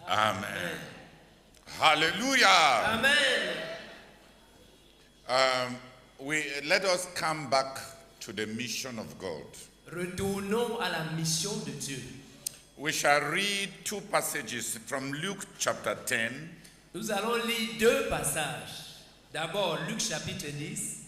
Amen. Hallelujah. Amen. Let us come back to the mission of God. Retournons à la mission de Dieu. We shall read two passages from Luke chapter 10. Nous allons lire deux passages. D'abord, Luc chapitre 10,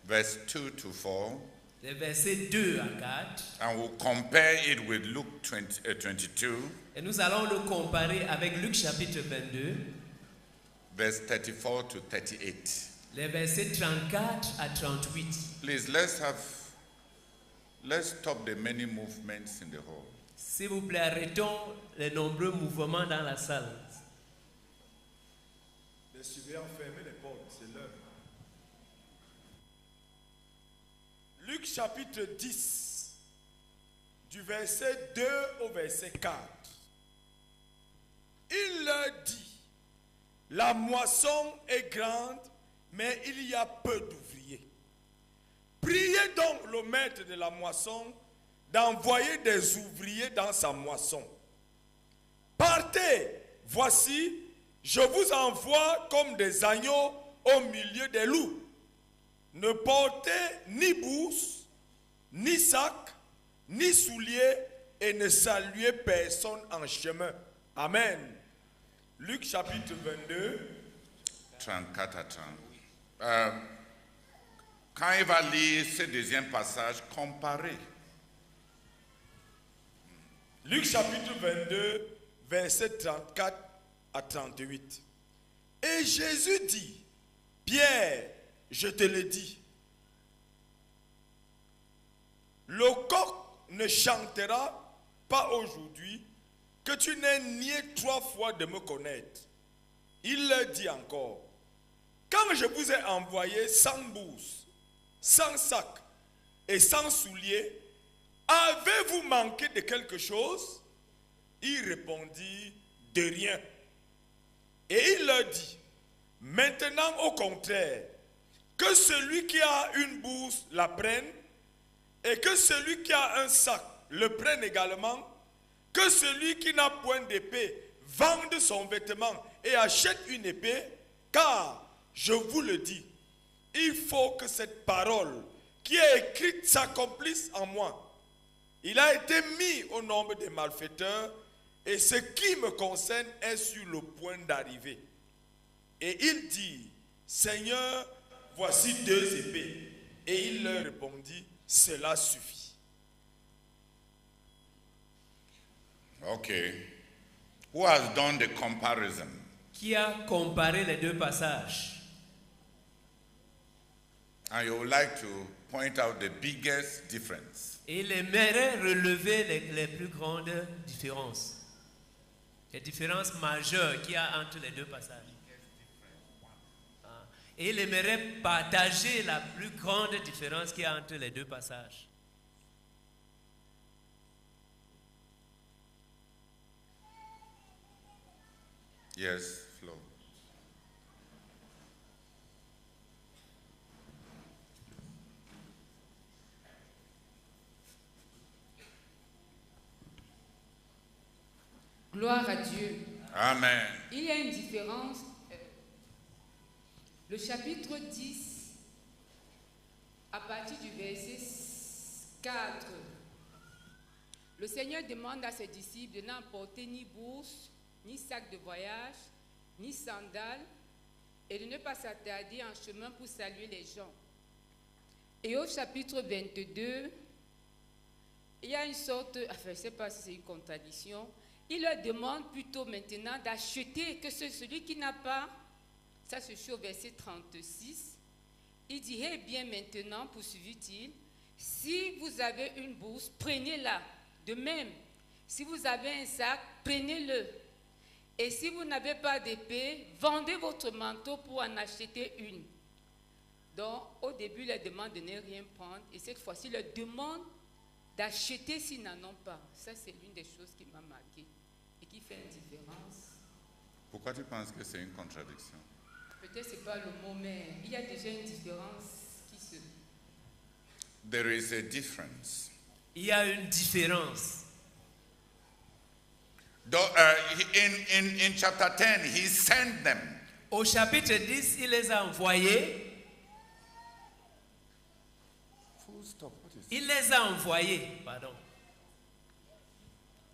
Verse 2 to 4. les versets 2 à 4. And we'll compare it with Luke 22. Et nous allons le comparer avec Luc chapitre 22, Verse 34 to 38. les versets 34 à 38. Please, let's stop the many movements in the hall. S'il vous plaît, arrêtons les nombreux mouvements dans la salle. Les surveillants ferment les portes, c'est l'heure. Luc chapitre 10, du verset 2 au verset 4. Il leur dit, la moisson est grande, mais il y a peu d'ouvriers. Priez donc le maître de la moisson d'envoyer des ouvriers dans sa moisson. Partez, voici, je vous envoie comme des agneaux au milieu des loups. Ne portez ni bourse, ni sac, ni souliers, et ne saluez personne en chemin. Amen. Luc chapitre 22. 34 à 30. Quand il va lire ce deuxième passage, comparé. Luc chapitre 22, versets 34 à 38. Et Jésus dit, Pierre, je te le dis, le coq ne chantera pas aujourd'hui que tu n'aies nié 3 fois de me connaître. Il leur dit encore, quand je vous ai envoyé sans bourse, sans sac et sans souliers, avez-vous manqué de quelque chose? Il répondit, de rien. Et il leur dit, maintenant au contraire, que celui qui a une bourse la prenne, et que celui qui a un sac le prenne également, que celui qui n'a point d'épée vende son vêtement et achète une épée, car, je vous le dis, il faut que cette parole qui est écrite s'accomplisse en moi. Il a été mis au nombre des malfaiteurs, et ce qui me concerne est sur le point d'arriver. Et il dit, Seigneur, voici 2 épées. Et il leur répondit, cela suffit. Okay. Who has done the comparison? Qui a comparé les deux passages? And you would like to point out the biggest difference. Et il aimerait relever les plus grandes différences. Les différences majeures qu'il y a entre les deux passages. Et il aimerait partager la plus grande différence qu'il y a entre les deux passages. Yes, Flo. Gloire à Dieu. Amen. Il y a une différence. Le chapitre 10, à partir du verset 4, le Seigneur demande à ses disciples de n'emporter ni bourse, ni sac de voyage, ni sandales, et de ne pas s'attarder en chemin pour saluer les gens. Et au chapitre 22, il y a une sorte, enfin je ne sais pas si c'est une contradiction, il leur demande plutôt maintenant d'acheter que celui qui n'a pas. Ça se trouve au verset 36. Il dit, eh bien maintenant, poursuivit-il, si vous avez une bourse, prenez-la. De même, si vous avez un sac, prenez-le. Et si vous n'avez pas d'épée, vendez votre manteau pour en acheter une. Donc, au début, il leur demande de ne rien prendre. Et cette fois-ci, il leur demande d'acheter s'ils n'en ont pas. Ça, c'est l'une des choses qui m'a marqué et qui fait une différence. Pourquoi tu penses que c'est une contradiction? Peut-être ce n'est pas le mot, mais il y a déjà une différence qui se... There is a difference. Il y a une différence. In chapter 10, he sent them. Au chapitre 10, il les a envoyés. Full stop. What is Il les a envoyés, pardon.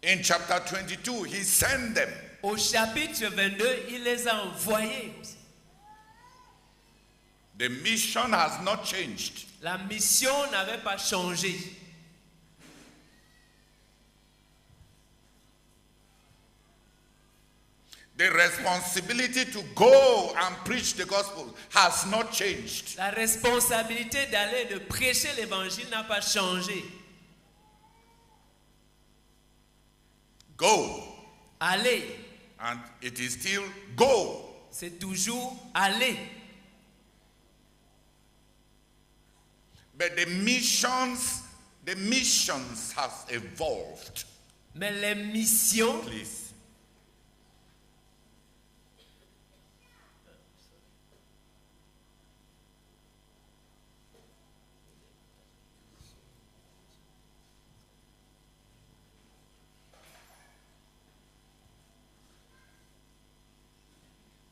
In chapter 22, he sent them. Au chapitre 22, il les a envoyés. The mission has not changed. La mission n'avait pas changé. The responsibility to go and preach the gospel has not changed. La responsabilité d'aller de prêcher l'évangile n'a pas changé. Go. Allez, And it is still go. c'est toujours aller. But the missions has evolved. Mais les missions, Please.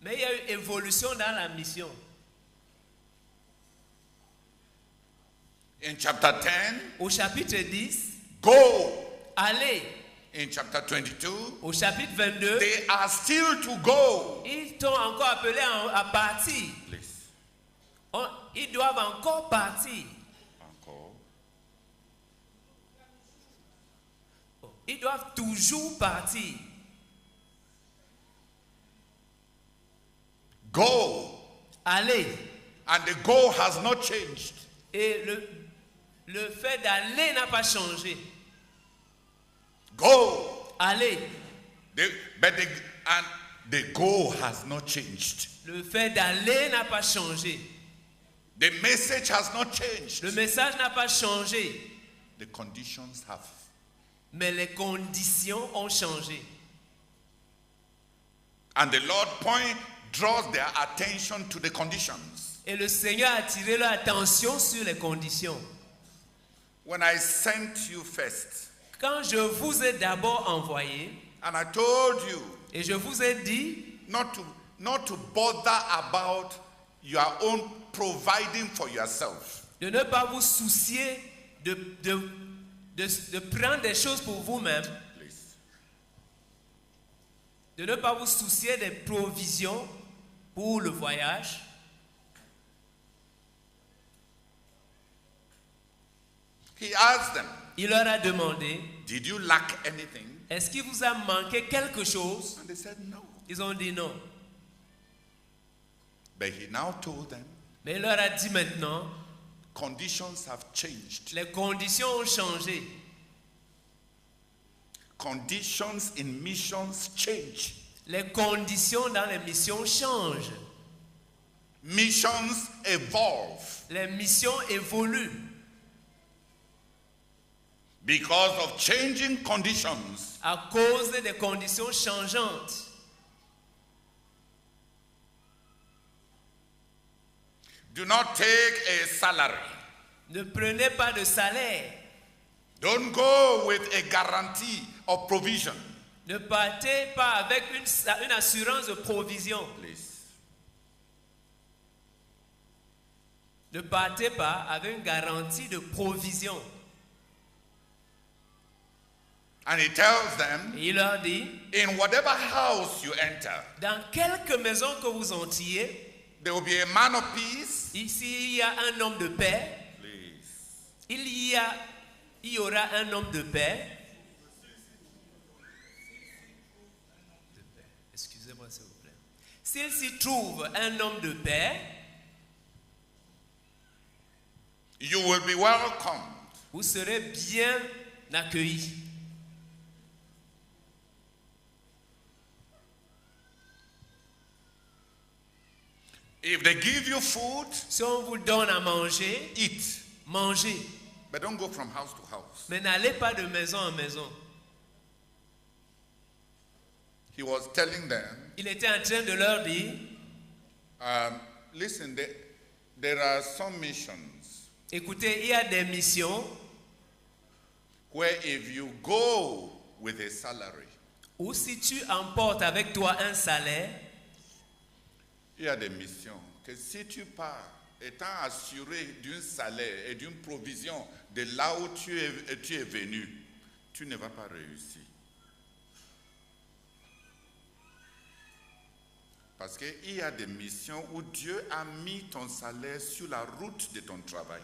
mais il y a eu évolution dans la mission. In chapter 10, Au chapitre 10, go. allez. In chapter 22, Au chapitre 22, they are still to go. ils t'ont encore appelé à partir. Please. Ils doivent encore partir. Encore. Ils doivent toujours partir. Go. Allez. And the goal has not changed. Et le fait d'aller n'a pas changé. Go. Allez. And the goal has not changed. Le fait d'aller n'a pas changé. The message has not changed. Le message n'a pas changé. The conditions have. Mais les conditions ont changé. And the Lord draws their attention to the conditions. Et le Seigneur a attiré leur attention sur les conditions. When I sent you first, Quand je vous ai d'abord envoyé, and I told you et je vous ai dit not to bother about your own providing for yourself. de ne pas vous soucier de prendre des choses pour vous-même, Please. de ne pas vous soucier des provisions pour le voyage. He asked them, Il leur a demandé, did you lack anything? est-ce qu'il vous a manqué quelque chose? And they said no. Ils ont dit non. But he now told them, Mais il leur a dit maintenant, conditions have changed. les conditions ont changé. Conditions in missions change. Les conditions dans les missions changent. Missions evolve Les missions évoluent. because of changing conditions. À cause des conditions changeantes. Do not take a salary. Ne prenez pas de salaire. Don't go with a guarantee of provision. Ne partez pas avec une assurance de provision. Please. Ne partez pas avec une garantie de provision. And he tells them, Et il leur dit, in whatever house you enter, dans quelque maison que vous entriez, there will be a man of peace. ici il y a un homme de paix. Please. Il y aura un homme de paix. Excusez-moi s'il vous plaît. S'il s'y trouve un homme de paix, You will be welcomed. vous serez bien accueillis. If they give you food, Si on vous donne à manger, eat. mangez. But don't go from house to house. Mais n'allez pas de maison en maison. He was telling them, Il était en train de leur dire, listen, there are some missions écoutez, il y a des missions where if you go with a salary, Ou si tu emportes avec toi un salaire, il y a des missions que si tu pars, étant assuré d'un salaire et d'une provision de là où tu es venu, tu ne vas pas réussir. Parce qu'il y a des missions où Dieu a mis ton salaire sur la route de ton travail.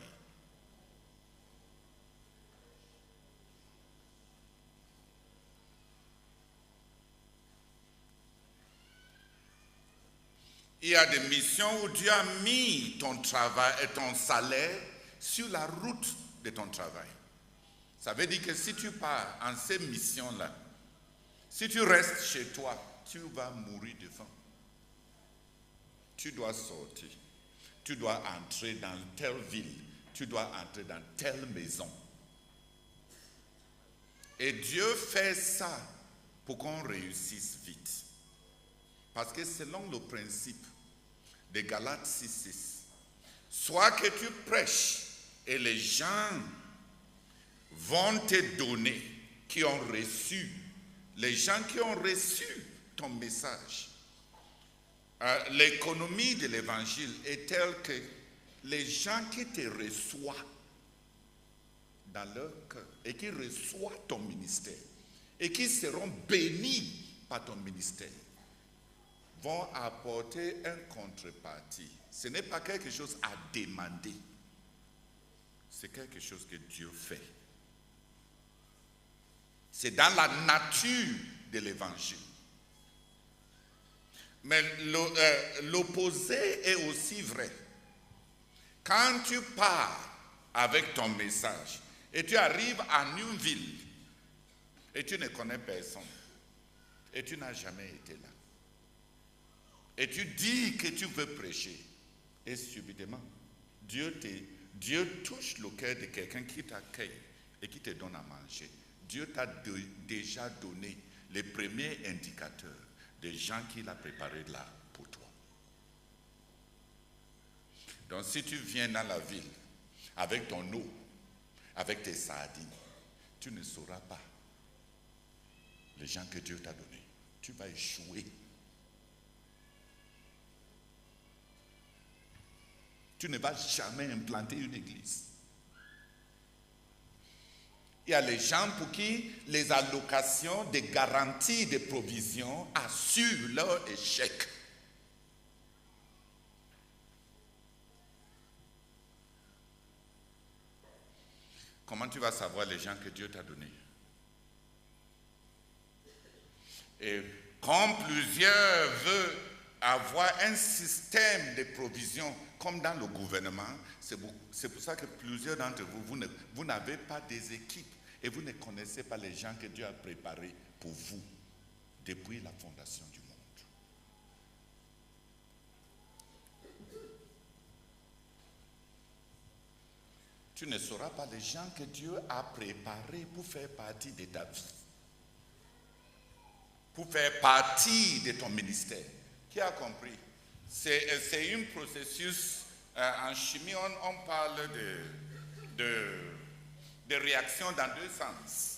Il y a des missions où Dieu a mis ton travail et ton salaire sur la route de ton travail. Ça veut dire que si tu pars en ces missions-là, si tu restes chez toi, tu vas mourir de faim. Tu dois sortir. Tu dois entrer dans telle ville. Tu dois entrer dans telle maison. Et Dieu fait ça pour qu'on réussisse vite. Parce que selon le principe de Galates 6:6, soit que tu prêches et les gens vont te donner, qui ont reçu, les gens qui ont reçu ton message. L'économie de l'évangile est telle que les gens qui te reçoivent dans leur cœur et qui reçoivent ton ministère et qui seront bénis par ton ministère vont apporter un contrepartie. Ce n'est pas quelque chose à demander. C'est quelque chose que Dieu fait. C'est dans la nature de l'évangile. Mais l'opposé est aussi vrai. Quand tu pars avec ton message et tu arrives en une ville et tu ne connais personne et tu n'as jamais été là et tu dis que tu veux prêcher et subitement Dieu touche le cœur de quelqu'un qui t'accueille et qui te donne à manger. Dieu t'a déjà donné les premiers indicateurs des gens qu'il a préparés là pour toi. Donc si tu viens dans la ville avec ton eau, avec tes sardines, tu ne sauras pas les gens que Dieu t'a donnés. Tu vas échouer. Tu ne vas jamais implanter une église. Il y a les gens pour qui les allocations des garanties de provisions assurent leur échec. Comment tu vas savoir les gens que Dieu t'a donnés? Et comme plusieurs veulent avoir un système de provision comme dans le gouvernement, c'est pour ça que plusieurs d'entre vous n'avez pas des équipes et vous ne connaissez pas les gens que Dieu a préparés pour vous depuis la fondation du monde. Tu ne sauras pas les gens que Dieu a préparés pour faire partie de ta vie, pour faire partie de ton ministère. Qui a compris? C'est un processus, en chimie, on parle de réaction dans deux sens.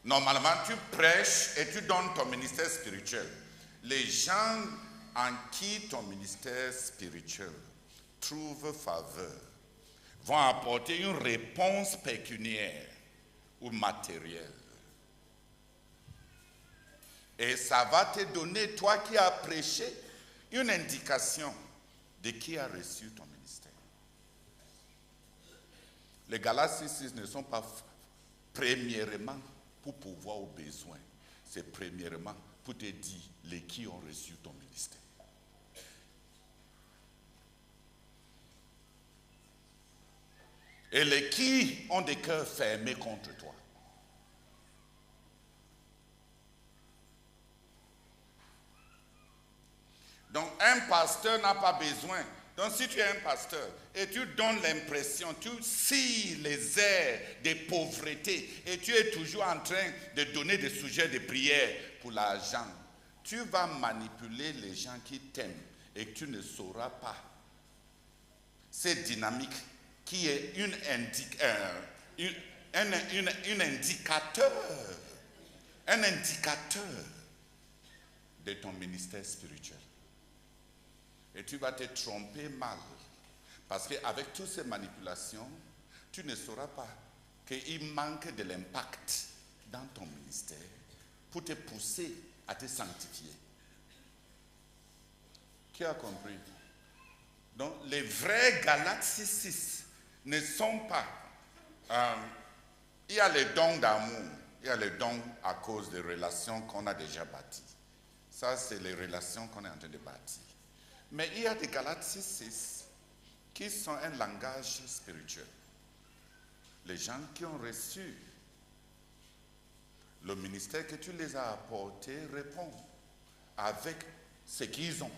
Normalement, tu prêches et tu donnes ton ministère spirituel. Les gens en qui ton ministère spirituel trouve faveur vont apporter une réponse pécuniaire ou matérielle. Et ça va te donner, toi qui as prêché, une indication de qui a reçu ton ministère. Les Galates 6 ne sont pas premièrement pour pouvoir aux besoins. C'est premièrement pour te dire les qui ont reçu ton ministère. Et les qui ont des cœurs fermés contre toi. Donc un pasteur n'a pas besoin. Donc si tu es un pasteur et tu donnes l'impression, tu scies les airs de pauvreté et tu es toujours en train de donner des sujets de prière pour l'argent, tu vas manipuler les gens qui t'aiment et tu ne sauras pas cette dynamique qui est un indicateur de ton ministère spirituel. Et tu vas te tromper mal. Parce qu'avec toutes ces manipulations, tu ne sauras pas qu'il manque de l'impact dans ton ministère pour te pousser à te sanctifier. Qui a compris? Donc, les vrais Galates 6 ne sont pas... il y a les dons d'amour, il y a les dons à cause des relations qu'on a déjà bâties. Ça, c'est les relations qu'on est en train de bâtir. Mais il y a des Galates 6 qui sont un langage spirituel. Les gens qui ont reçu le ministère que tu les as apporté répondent avec ce qu'ils ont.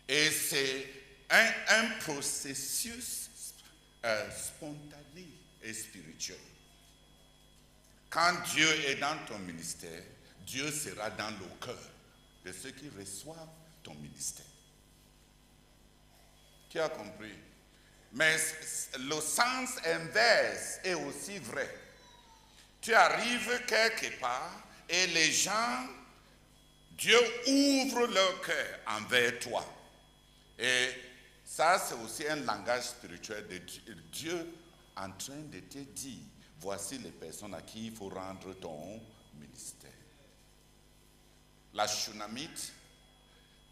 Et c'est un processus spontané et spirituel. Quand Dieu est dans ton ministère, Dieu sera dans le cœur de ceux qui reçoivent ton ministère. Qui a compris? Mais le sens inverse est aussi vrai. Tu arrives quelque part et les gens, Dieu ouvre leur cœur envers toi. Et ça, c'est aussi un langage spirituel de Dieu en train de te dire, voici les personnes à qui il faut rendre ton ministère. La Shunamite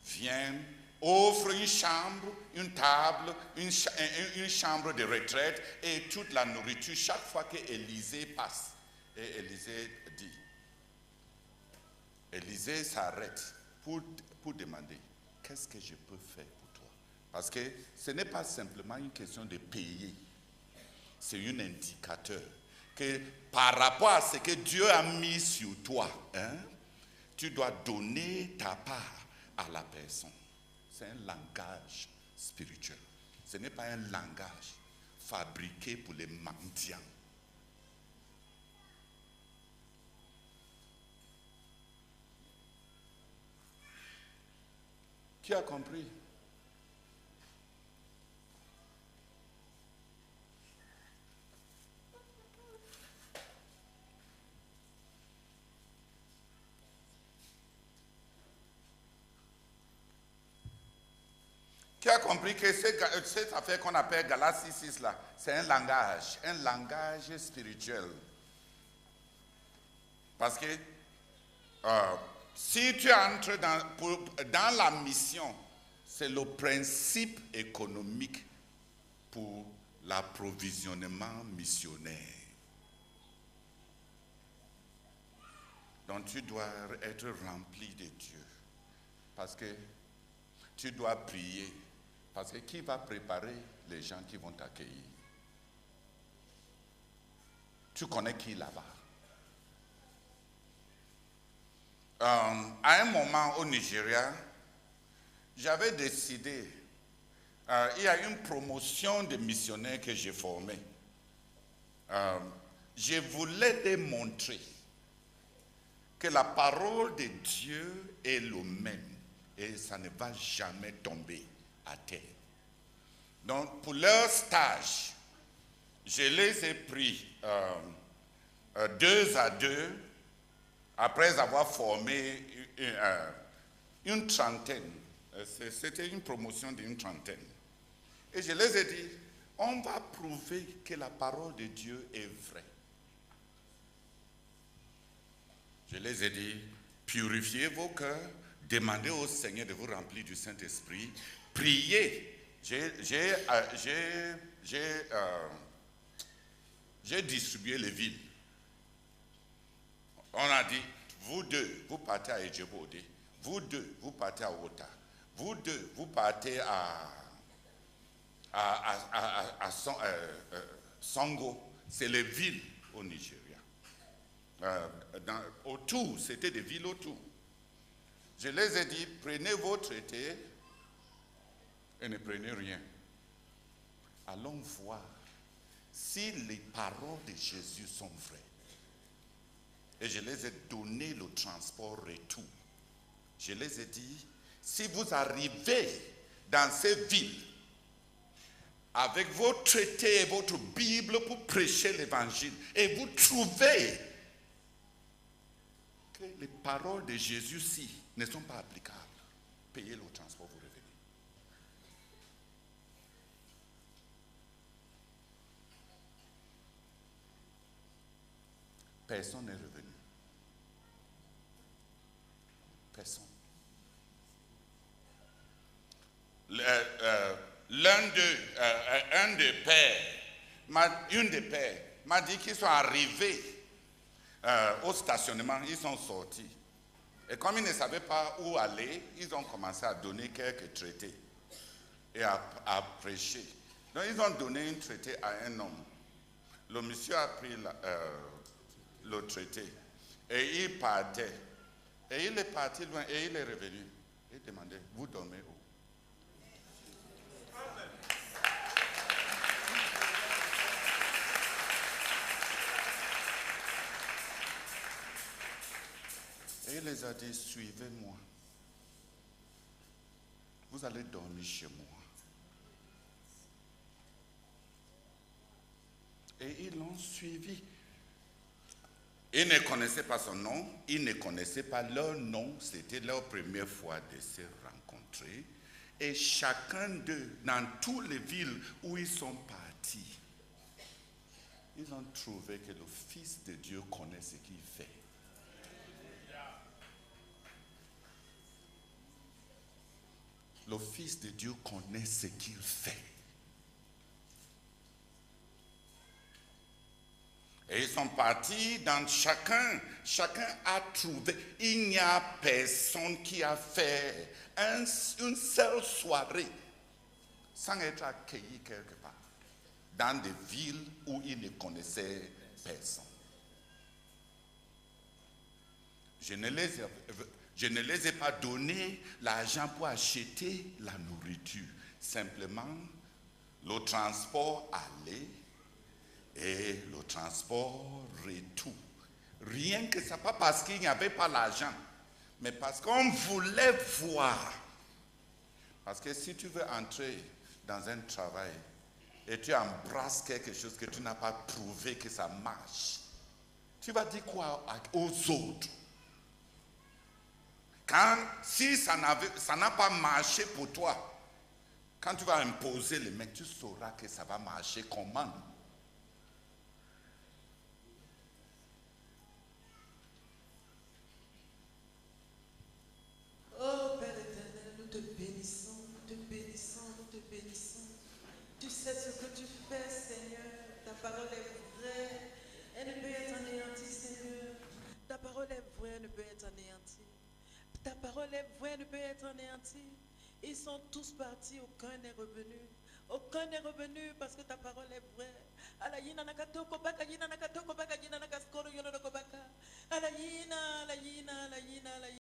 vient, offre une chambre, une table, une chambre de retraite et toute la nourriture chaque fois qu'Élisée passe. Et Élisée dit, Élisée s'arrête pour demander, qu'est-ce que je peux faire pour toi? Parce que ce n'est pas simplement une question de payer, c'est un indicateur que par rapport à ce que Dieu a mis sur toi, tu dois donner ta part à la personne. C'est un langage spirituel. Ce n'est pas un langage fabriqué pour les mendiants. Qui a compris? Qui a compris que cette affaire qu'on appelle Galates 6 là, c'est un langage spirituel. Parce que si tu entres dans la mission, c'est le principe économique pour l'approvisionnement missionnaire. Donc tu dois être rempli de Dieu. Parce que tu dois prier. Parce que qui va préparer les gens qui vont t'accueillir? Tu connais qui là-bas? À un moment au Nigeria, j'avais décidé, il y a une promotion de missionnaires que j'ai formée. Je voulais démontrer que la parole de Dieu est le même et ça ne va jamais tomber à terre. Donc pour leur stage, je les ai pris 2 à 2 après avoir formé une trentaine. C'était une promotion d'une trentaine. Et je les ai dit, on va prouver que la parole de Dieu est vraie. Je les ai dit, purifiez vos cœurs, demandez au Seigneur de vous remplir du Saint-Esprit, priez. J'ai distribué les villes. On a dit, vous deux, vous partez à Ejebode. Vous deux, vous partez à Ota. Vous deux, vous partez à Songo. C'est les villes au Nigeria. Autour, c'était des villes autour. Je les ai dit, prenez vos traités et ne prenez rien. Allons voir si les paroles de Jésus sont vraies. Et je les ai donné le transport retour. Je les ai dit, si vous arrivez dans ces villes, avec vos traités et votre Bible pour prêcher l'évangile. Et vous trouvez que les paroles de Jésus-ci ne sont pas applicables. Payez le transport, vous revenez. Personne n'est revenu. Personne. Un des pères, une des pères, m'a dit qu'ils sont arrivés au stationnement, ils sont sortis. Et comme ils ne savaient pas où aller, ils ont commencé à donner quelques traités et à prêcher. Donc ils ont donné un traité à un homme. Le monsieur a pris le traité et il partait. Et il est parti loin et il est revenu. Il demandait, vous dormez où? Et il les a dit, suivez-moi. Vous allez dormir chez moi. Et ils l'ont suivi. Ils ne connaissaient pas son nom, ils ne connaissaient pas leur nom. C'était leur première fois de se rencontrer. Et chacun d'eux, dans toutes les villes où ils sont partis, ils ont trouvé que le Fils de Dieu connaît ce qu'il fait. Le Fils de Dieu connaît ce qu'il fait. Et ils sont partis dans chacun a trouvé. Il n'y a personne qui a fait une seule soirée sans être accueilli quelque part, dans des villes où ils ne connaissaient personne. Je ne les ai pas donné l'argent pour acheter la nourriture. Simplement, le transport aller et le transport retour. Rien que ça, pas parce qu'il n'y avait pas l'argent, mais parce qu'on voulait voir. Parce que si tu veux entrer dans un travail et tu embrasses quelque chose que tu n'as pas prouvé que ça marche, tu vas dire quoi aux autres? Si ça n'a pas marché pour toi, quand tu vas imposer les mecs, tu sauras que ça va marcher comment. Oh Père éternel, nous te bénissons, nous te bénissons, nous te bénissons. Tu sais ce que tu fais, Seigneur. Ta parole est vraie, elle ne peut être anéantie, Seigneur. Ta parole est vraie, elle ne peut être anéantie. Ta parole est vraie, elle ne peut être anéantie. Ils sont tous partis, aucun n'est revenu. Aucun n'est revenu parce que ta parole est vraie. Alayina nakatoko baka yina nakatoko baka yina nakaskoro yono nakobaka. Alayina, alayina, alayina, alayina.